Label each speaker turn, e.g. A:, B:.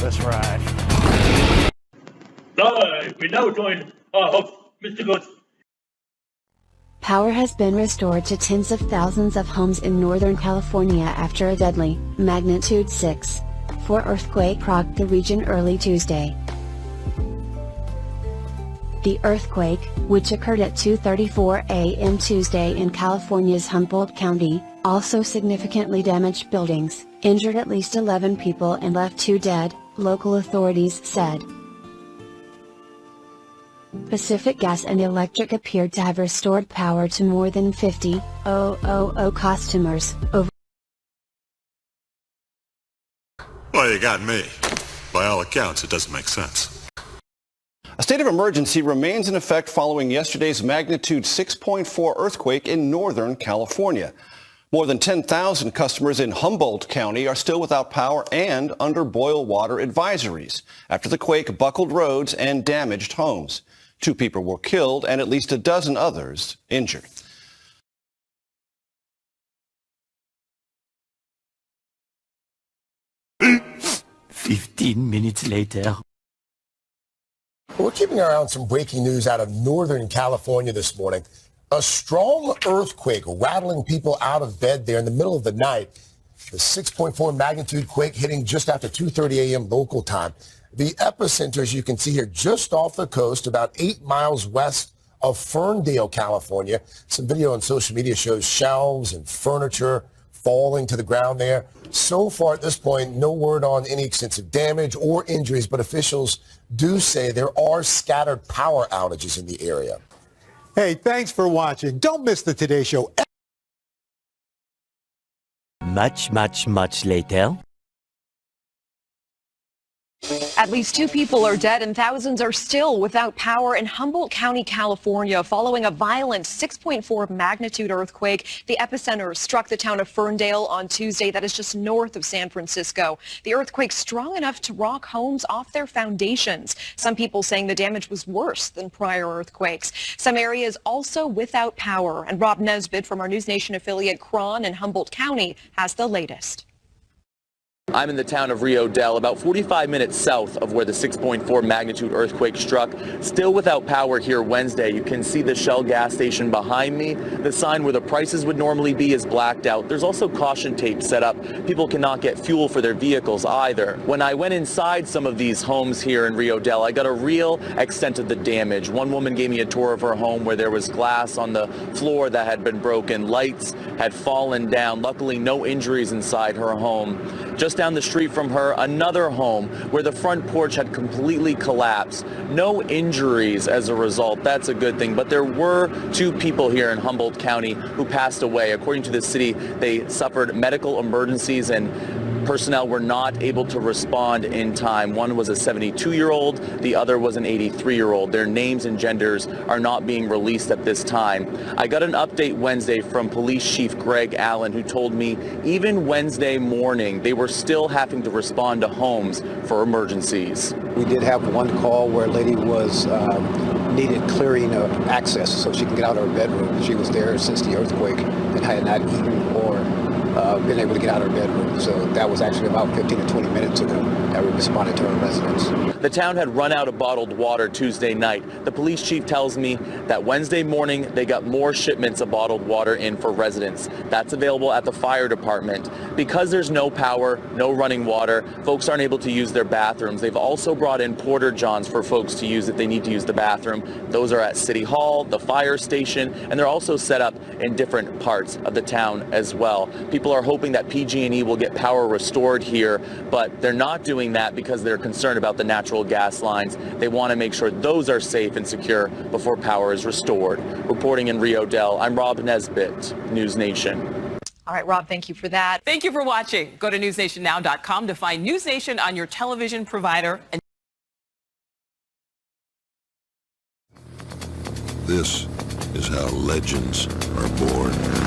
A: Let's ride.
B: We now join our host, Mr. Goods.
C: Power has been restored to tens of thousands of homes in Northern California after a deadly, magnitude 6.4 earthquake rocked the region early Tuesday. The earthquake, which occurred at 2:34 a.m. Tuesday in California's Humboldt County, also significantly damaged buildings, injured at least 11 people and left 2 dead, local authorities said. Pacific Gas and Electric appeared to have restored power to more than 50,000 customers over.
D: Well, you got me. By all accounts, it doesn't make sense.
E: A state of emergency remains in effect following yesterday's magnitude 6.4 earthquake in Northern California. More than 10,000 customers in Humboldt County are still without power and under boil water advisories after the quake buckled roads and damaged homes. 2 people were killed and at least a dozen others injured.
F: "15 minutes later."
G: We're keeping our eye on some breaking news out of Northern California this morning. A strong earthquake rattling people out of bed there in the middle of the night. The 6.4 magnitude quake hitting just after 2:30 a.m. local time. The epicenter, as you can see here, just off the coast, about 8 miles west of Ferndale, California. Some video on social media shows shelves and furniture falling to the ground there. So far at this point, no word on any extensive damage or injuries, but officials do say there are scattered power outages in the area.
H: Hey, thanks for watching. Don't miss the Today Show.
F: Much later.
I: At least 2 people are dead and thousands are still without power in Humboldt County, California, following a violent 6.4 magnitude earthquake. The epicenter struck the town of Ferndale on Tuesday, that is just north of San Francisco. The earthquake strong enough to rock homes off their foundations. Some people saying the damage was worse than prior earthquakes. Some areas also without power. And Rob Nesbitt from our News Nation affiliate Cron in Humboldt County has the latest.
J: I'm in the town of Rio Dell, about 45 minutes south of where the 6.4 magnitude earthquake struck. Still without power here Wednesday. You can see the Shell gas station behind me. The sign where the prices would normally be is blacked out. There's also caution tape set up. People cannot get fuel for their vehicles either. When I went inside some of these homes here in Rio Dell, I got a real extent of the damage. One woman gave me a tour of her home where there was glass on the floor that had been broken. Lights had fallen down. Luckily, no injuries inside her home. Just down the street from her, another home where the front porch had completely collapsed. No injuries as a result. That's a good thing. But there were 2 people here in Humboldt County who passed away. According to the city, they suffered medical emergencies and personnel were not able to respond in time. One was a 72-year-old, the other was an 83-year-old. Their names and genders are not being released at this time. I got an update Wednesday from Police Chief Greg Allen, who told me even Wednesday morning they were still having to respond to homes for emergencies.
K: We did have one call where a lady was needed clearing of access so she can get out of her bedroom. She was there since the earthquake and had not eaten or been able to get out of her bedroom. So that was actually about 15 to 20 minutes ago that we responded to her residence.
J: The town had run out of bottled water Tuesday night. The police chief tells me that Wednesday morning they got more shipments of bottled water in for residents. That's available at the fire department. Because there's no power, no running water, folks aren't able to use their bathrooms. They've also brought in porta johns for folks to use if they need to use the bathroom. Those are at City Hall, the fire station, and they're also set up in different parts of the town as well. People are hoping that PG&E will get power restored here, but they're not doing that because they're concerned about the natural gas lines. They want to make sure those are safe and secure before power is restored. Reporting in Rio Dell, I'm Rob Nesbitt, News Nation.
I: All right, Rob, thank you for that.
L: Thank you for watching. Go to newsnationnow.com to find News Nation on your television provider.
D: This is how legends are born.